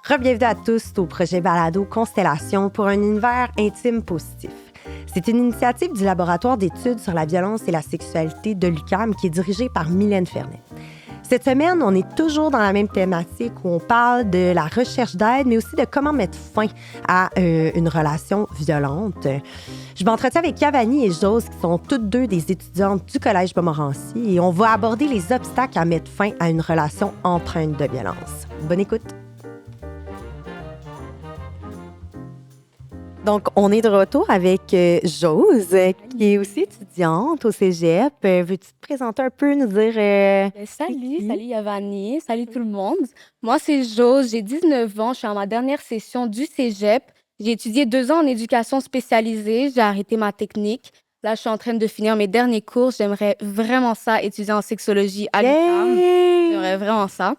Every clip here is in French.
Bienvenue à tous au projet Balado Constellation pour un univers intime positif. C'est une initiative du laboratoire d'études sur la violence et la sexualité de l'UQAM qui est dirigée par Mylène Fernet. Cette semaine, on est toujours dans la même thématique où on parle de la recherche d'aide, mais aussi de comment mettre fin à une relation violente. Je m'entretiens avec Cavani et Jose, qui sont toutes deux des étudiantes du Collège Montmorency, et on va aborder les obstacles à mettre fin à une relation empreinte de violence. Bonne écoute! Donc, on est de retour avec Jose, qui est aussi étudiante au cégep. Veux-tu te présenter un peu, nous dire... Salut Yavani, salut tout le monde. Moi, c'est Jose, j'ai 19 ans, je suis en ma dernière session du cégep. J'ai étudié 2 ans en éducation spécialisée, j'ai arrêté ma technique. Là, je suis en train de finir mes derniers cours. J'aimerais vraiment ça, étudier en sexologie à l'UQAM. J'aimerais vraiment ça.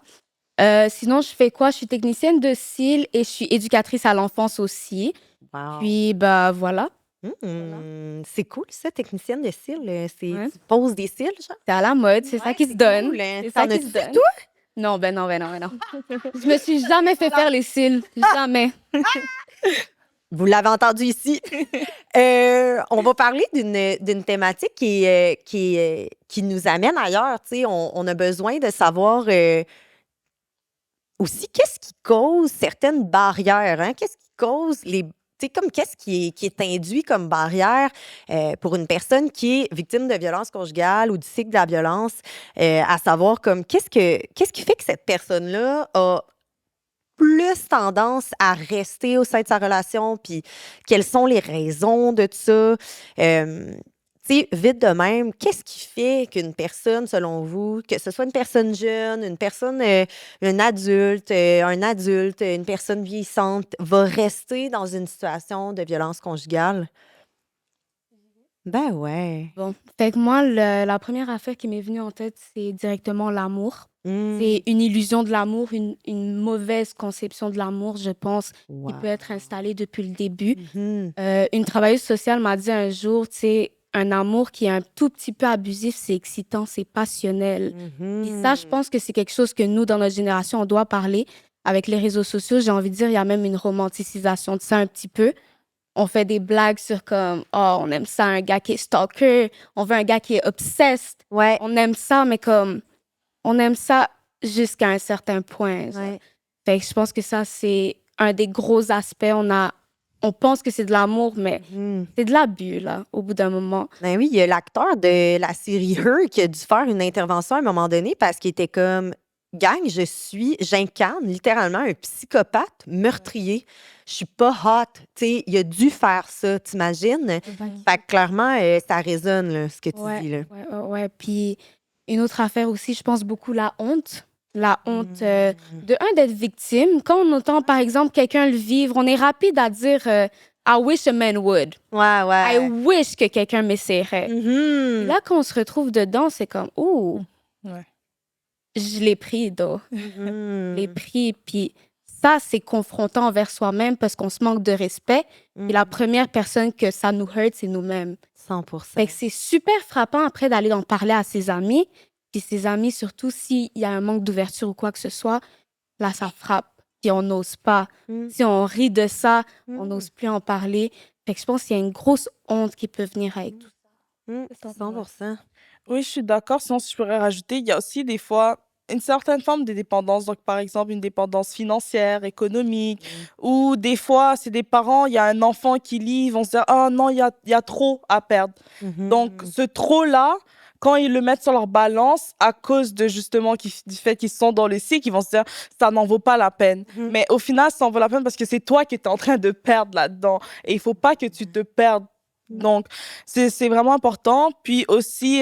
Sinon, je fais quoi? Je suis technicienne de cils et je suis éducatrice à l'enfance aussi. Wow. Puis, bah voilà. C'est cool, ça, technicienne de cils. Ouais. Tu poses des cils, genre? C'est à la mode, c'est ça qui se donne. Cool, hein? C'est ça qui se donne. Toi? Non, ben non. Je me suis jamais fait faire les cils. Jamais. Vous l'avez entendu ici. On va parler d'une thématique qui nous amène ailleurs. Tu sais, on a besoin de savoir aussi qu'est-ce qui cause certaines barrières. Hein? Qu'est-ce qui cause les... Tu sais, comme qu'est-ce qui est induit comme barrière pour une personne qui est victime de violence conjugale ou du cycle de la violence, à savoir comme qu'est-ce qui fait que cette personne-là a plus tendance à rester au sein de sa relation, puis quelles sont les raisons de ça. Tu sais, vite de même, qu'est-ce qui fait qu'une personne, selon vous, que ce soit une personne jeune, une personne, un adulte, une personne vieillissante, va rester dans une situation de violence conjugale? Ben ouais. Bon, fait que moi, la première affaire qui m'est venue en tête, c'est directement l'amour. C'est une illusion de l'amour, une mauvaise conception de l'amour, je pense, qui peut être installée depuis le début. Une travailleuse sociale m'a dit un jour, tu sais, un amour qui est un tout petit peu abusif, c'est excitant, c'est passionnel. Et ça, je pense que c'est quelque chose que nous, dans notre génération, on doit parler. Avec les réseaux sociaux, j'ai envie de dire, il y a même une romanticisation de ça un petit peu. On fait des blagues sur comme, oh, on aime ça, un gars qui est stalker, on veut un gars qui est obsessed. Ouais. On aime ça, mais comme, on aime ça jusqu'à un certain point. Ouais. Fait que je pense que ça, c'est un des gros aspects. On pense que c'est de l'amour, mais c'est de l'abus, là, au bout d'un moment. Ben oui, il y a l'acteur de la série Her qui a dû faire une intervention à un moment donné parce qu'il était comme gang, j'incarne littéralement un psychopathe meurtrier. Je suis pas hot. Tu sais, il a dû faire ça, t'imagines? Fait que clairement, ça résonne, là, ce que tu dis, là. Ouais. Puis une autre affaire aussi, je pense beaucoup la honte. La honte, d'être victime. Quand on entend, par exemple, quelqu'un le vivre, on est rapide à dire I wish a man would. Ouais. I wish que quelqu'un m'essaierait. Et là, quand on se retrouve dedans, c'est comme, ouh, je l'ai pris, je l'ai pris. Puis ça, c'est confrontant envers soi-même parce qu'on se manque de respect. Et la première personne que ça nous hurt, c'est nous-mêmes. 100%. Fait que c'est super frappant après d'aller en parler à ses amis. Puis ses amis, surtout s'il y a un manque d'ouverture ou quoi que ce soit, là, ça frappe. Puis on n'ose pas. Si on rit de ça, on n'ose plus en parler. Fait que je pense qu'il y a une grosse honte qui peut venir avec tout ça. 100%. Oui, je suis d'accord. Sinon, si je pourrais rajouter, il y a aussi des fois une certaine forme de dépendance. Donc, par exemple, une dépendance financière, économique, ou des fois, c'est des parents, il y a un enfant qui lit, ils vont se dire, ah non, il y a trop à perdre. Donc, ce trop-là, quand ils le mettent sur leur balance, à cause de justement du fait qu'ils sont dans le cycle, ils vont se dire, ça n'en vaut pas la peine. Mais au final, ça en vaut la peine parce que c'est toi qui es en train de perdre là-dedans. Et il faut pas que tu te perdes. Donc, c'est vraiment important. Puis aussi,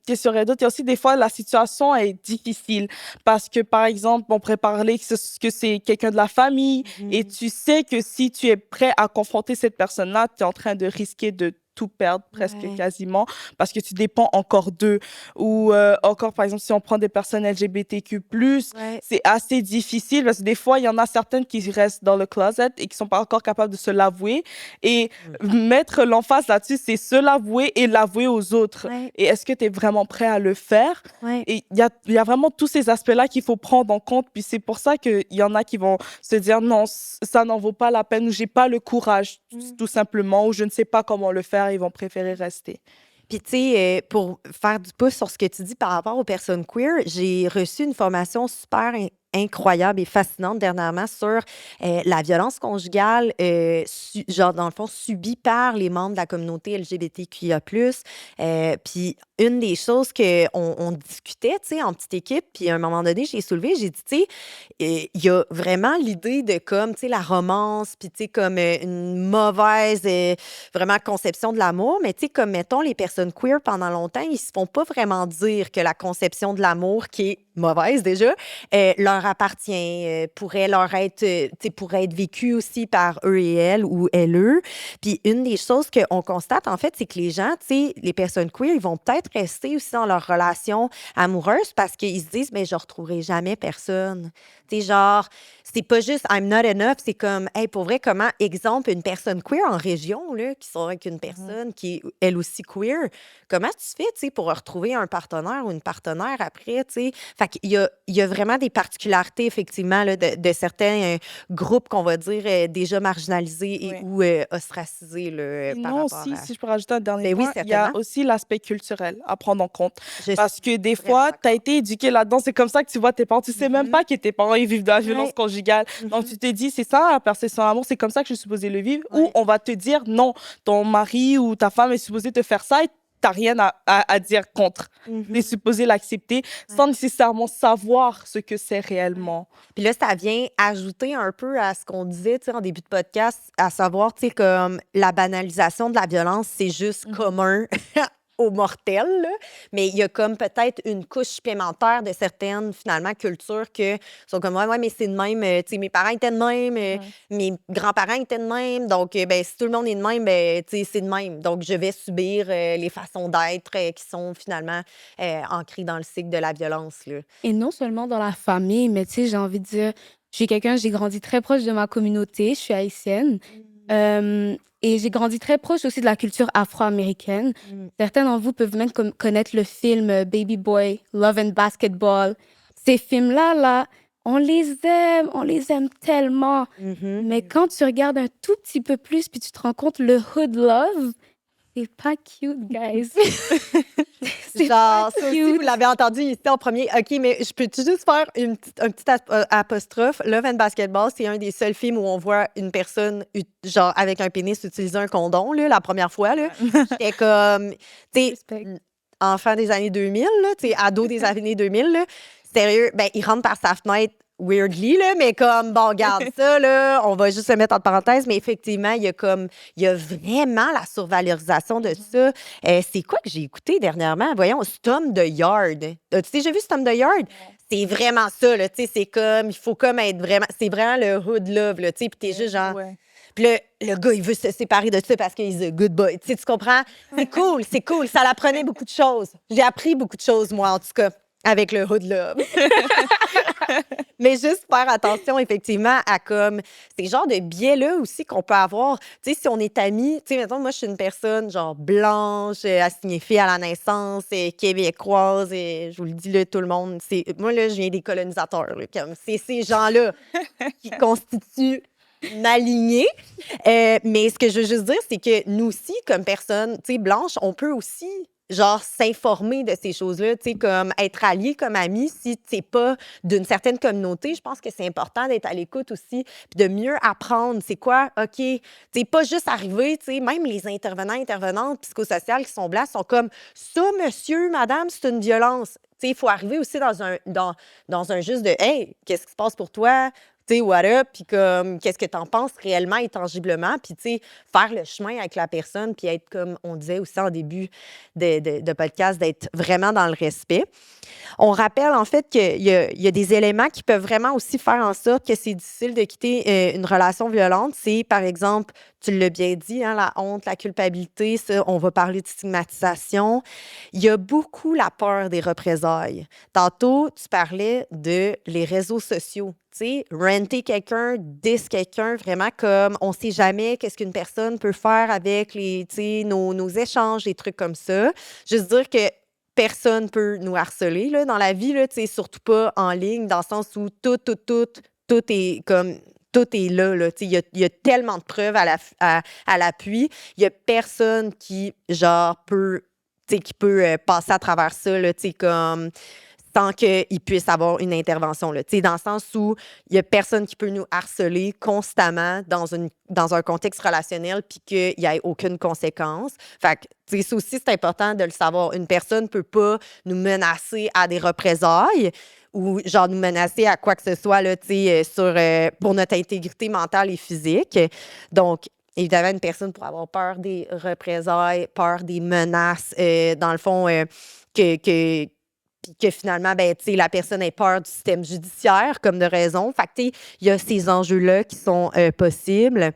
qu'est-ce qu'il y aurait d'autre? Il y a aussi des fois, la situation est difficile parce que, par exemple, on pourrait parler que c'est quelqu'un de la famille et tu sais que si tu es prêt à confronter cette personne-là, tu es en train de risquer de tout perdre presque Ouais. quasiment parce que tu dépends encore d'eux. Ou encore, par exemple, si on prend des personnes LGBTQ+, Ouais. c'est assez difficile parce que des fois, il y en a certaines qui restent dans le closet et qui sont pas encore capables de se l'avouer. Et mettre l'emphase là-dessus, c'est se l'avouer et l'avouer aux autres. Ouais. Et est-ce que tu es vraiment prêt à le faire? Ouais. Et il y a vraiment tous ces aspects-là qu'il faut prendre en compte. Puis c'est pour ça qu'il y en a qui vont se dire non, ça n'en vaut pas la peine ou j'ai pas le courage, tout simplement, ou je ne sais pas comment le faire. Ils vont préférer rester. Puis, tu sais, pour faire du pouce sur ce que tu dis par rapport aux personnes queer, j'ai reçu une formation super incroyable et fascinante dernièrement sur la violence conjugale, genre, dans le fond, subie par les membres de la communauté LGBTQIA+. Puis, une des choses qu'on discutait, tu sais, en petite équipe, puis à un moment donné, j'ai soulevé, j'ai dit, tu sais, il y a vraiment l'idée de comme, tu sais, la romance, puis, tu sais, comme une mauvaise vraiment conception de l'amour, mais tu sais, comme mettons, les personnes queer pendant longtemps, ils se font pas vraiment dire que la conception de l'amour, qui est mauvaise déjà, leur appartient, pourrait leur être, tu sais, pourrait être vécue aussi par eux et elles ou elles, eux. Puis une des choses qu'on constate, en fait, c'est que les gens, tu sais, les personnes queer, ils vont peut-être rester aussi dans leur relation amoureuse parce qu'ils se disent, mais je retrouverai jamais personne. Tu sais, genre, c'est pas juste I'm not enough, c'est comme, hey, pour vrai, comment, exemple, une personne queer en région, là, qui sort avec une personne qui est elle aussi queer, comment tu fais, tu sais, pour retrouver un partenaire ou une partenaire après, tu sais? Fait qu'il y a vraiment des particularités, effectivement, là, de certains groupes qu'on va dire déjà marginalisés et ou ostracisés là, par Non, rapport aussi, à. si je peux rajouter un dernier Ben oui, point, il y a certainement. aussi l'aspect culturel à prendre en compte. Je Parce que des vraiment fois, tu as d'accord. été éduqué là-dedans. C'est comme ça que tu vois tes parents. Tu sais même pas que tes parents ils vivent de la violence Ouais. conjugale. Donc, tu te dis, c'est ça la perception de l'amour, c'est comme ça que je suis supposée le vivre. Ou Ouais. on va te dire, non, ton mari ou ta femme est supposée te faire ça et t'as rien à dire contre. Tu es supposé l'accepter sans nécessairement savoir ce que c'est réellement. Puis là, ça vient ajouter un peu à ce qu'on disait, tu sais, en début de podcast, à savoir, tu sais, comme la banalisation de la violence, c'est juste commun aux mortels, là. Mais il y a comme peut-être une couche supplémentaire de certaines, finalement, cultures que sont comme, ouais, mais c'est de même, tu sais, mes parents étaient de même, mes grands-parents étaient de même, donc, ben, si tout le monde est de même, ben, tu sais, c'est de même. Donc, je vais subir les façons d'être qui sont finalement ancrées dans le cycle de la violence, là. Et non seulement dans la famille, mais tu sais, j'ai envie de dire, j'ai grandi très proche de ma communauté, je suis haïtienne. Et j'ai grandi très proche aussi de la culture afro-américaine. Certains d'entre vous peuvent même connaître le film Baby Boy, Love and Basketball. Ces films-là, on les aime tellement. Mais quand tu regardes un tout petit peu plus, puis tu te rends compte, le hood love, c'est pas cute, guys. C'est Genre, pas ça aussi, vous cute. l'avez entendu ici en premier. OK, mais je peux juste faire un petit apostrophe? Love and Basketball, c'est un des seuls films où on voit une personne, genre, avec un pénis utiliser un condom, là, la première fois, là. J'étais comme, tu sais, Respect. enfant des années 2000, là, tu sais, ado des années 2000, là. Sérieux, ben, il rentre par sa fenêtre weirdly, là, mais comme, bon, regarde ça, là, on va juste se mettre entre parenthèses, mais effectivement, il y a vraiment la survalorisation de ça. C'est quoi que j'ai écouté dernièrement? Voyons, Tom the Yard. As-tu déjà vu Tom the Yard? C'est vraiment ça, là, tu sais, c'est comme, il faut comme être vraiment, c'est vraiment le hood love, là, tu sais, puis t'es juste genre. Ouais. Puis là, le gars, il veut se séparer de ça parce qu'il est a good boy. Tu sais, tu comprends? C'est cool. Ça l'apprenait beaucoup de choses. J'ai appris beaucoup de choses, moi, en tout cas, avec le hood love. Mais juste faire attention, effectivement, à comme ces genres de biais-là aussi qu'on peut avoir. Tu sais, si on est amis, tu sais, mettons, moi, je suis une personne, genre, blanche, assignée fille à la naissance, québécoise, et je vous le dis, là, tout le monde. Moi, là, je viens des colonisateurs, là, comme c'est ces gens-là qui constituent ma lignée. Mais ce que je veux juste dire, c'est que nous aussi, comme personnes, tu sais, blanches, on peut aussi genre s'informer de ces choses-là, tu sais, comme être allié comme ami, si tu n'es pas d'une certaine communauté, je pense que c'est important d'être à l'écoute aussi, puis de mieux apprendre, c'est quoi, OK, tu sais, pas juste arriver, tu sais, même les intervenantes psychosociales qui sont blancs sont comme, ça, monsieur, madame, c'est une violence. Tu sais, il faut arriver aussi dans un juste de, hey, qu'est-ce qui se passe pour toi? Tu sais, what up, puis comme, qu'est-ce que t'en penses réellement et tangiblement, puis tu sais, faire le chemin avec la personne, puis être, comme on disait aussi en début de podcast, d'être vraiment dans le respect. On rappelle, en fait, qu'il y a des éléments qui peuvent vraiment aussi faire en sorte que c'est difficile de quitter une relation violente. C'est, par exemple, tu l'as bien dit, hein, la honte, la culpabilité, ça, on va parler de stigmatisation. Il y a beaucoup la peur des représailles. Tantôt, tu parlais de les réseaux sociaux. Tu sais, renter quelqu'un, diss quelqu'un, vraiment comme on sait jamais qu'est-ce qu'une personne peut faire avec tu sais, nos échanges, des trucs comme ça. Juste dire que personne peut nous harceler là, dans la vie, là, tu sais, surtout pas en ligne, dans le sens où tout est comme tout est là. Là. Tu sais, il y a tellement de preuves à l'appui. Il y a personne qui, genre, tu sais, qui peut passer à travers ça, là, tu sais, comme sans qu'il puisse avoir une intervention. Là. Tu sais, dans le sens où il y a personne qui peut nous harceler constamment dans un contexte relationnel puis qu'il n'y ait aucune conséquence. Fait que, tu sais, ça aussi, c'est important de le savoir. Une personne ne peut pas nous menacer à des représailles ou genre nous menacer à quoi que ce soit là, tu sais, pour notre intégrité mentale et physique. Donc, évidemment, une personne pourrait avoir peur des représailles, peur des menaces, dans le fond, puis que finalement, ben, tu sais, la personne ait peur du système judiciaire comme de raison. Fait que, tu sais, il y a ces enjeux-là qui sont possibles.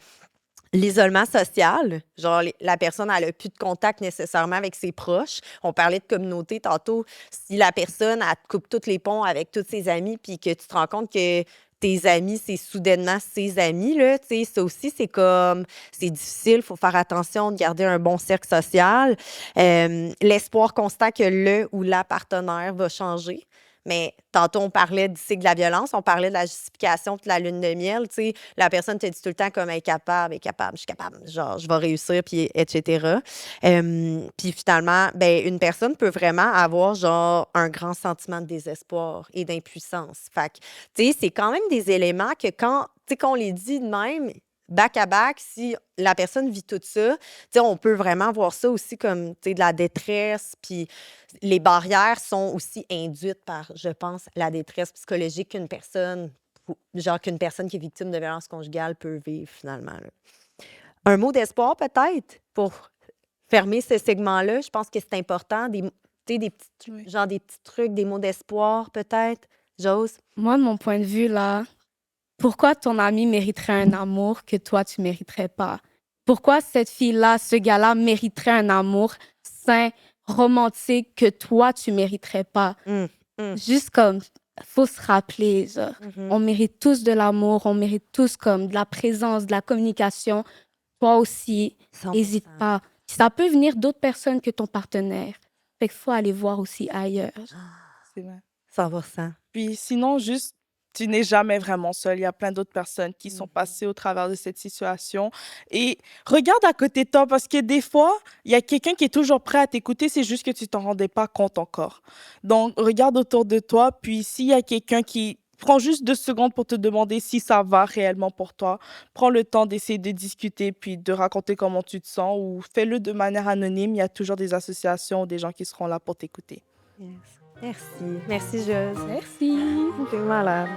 L'isolement social, genre la personne elle a plus de contact nécessairement avec ses proches. On parlait de communauté tantôt. Si la personne elle te coupe tous les ponts avec tous ses amis puis que tu te rends compte que tes amis, c'est soudainement ses amis, là, tu sais, ça aussi, c'est difficile. Il faut faire attention de garder un bon cercle social. L'espoir constant que le ou la partenaire va changer. Mais tantôt, on parlait du cycle de la violence, on parlait de la justification de la lune de miel. Tu sais, la personne te dit tout le temps comme elle est capable, je suis capable, genre, je vais réussir, puis etc. Puis finalement, ben, une personne peut vraiment avoir genre un grand sentiment de désespoir et d'impuissance. Fait que, tu sais, c'est quand même des éléments que tu sais, qu'on les dit de même, back à back, si la personne vit tout ça, tu sais, on peut vraiment voir ça aussi comme, tu sais, de la détresse, puis les barrières sont aussi induites par, je pense, la détresse psychologique qu'une personne qui est victime de violence conjugale peut vivre finalement. Là. Un mot d'espoir peut-être pour fermer ce segment-là. Je pense que c'est important. Tu sais, Oui. des petits trucs, des mots d'espoir peut-être. Jose? Moi, de mon point de vue, là, pourquoi ton ami mériterait un amour que toi, tu mériterais pas? Pourquoi cette fille-là, ce gars-là mériterait un amour sain, romantique que toi, tu mériterais pas? Hum, hum, Juste comme, faut se rappeler, genre, mhm. on mérite tous de l'amour, on mérite tous comme de la présence, de la communication. Toi aussi, 100%. n'hésite pas. Ça peut venir d'autres personnes que ton partenaire. Fait qu'il faut aller voir aussi ailleurs. C'est vrai. 100%. Puis sinon, juste, tu n'es jamais vraiment seul. Il y a plein d'autres personnes qui sont passées au travers de cette situation. Et regarde à côté de toi, parce que des fois, il y a quelqu'un qui est toujours prêt à t'écouter, c'est juste que tu t'en rendais pas compte encore. Donc, regarde autour de toi, puis s'il y a quelqu'un qui prend juste 2 secondes pour te demander si ça va réellement pour toi, prends le temps d'essayer de discuter, puis de raconter comment tu te sens, ou fais-le de manière anonyme. Il y a toujours des associations ou des gens qui seront là pour t'écouter. Yes. Merci. Merci, Jose. Merci. T'es malade.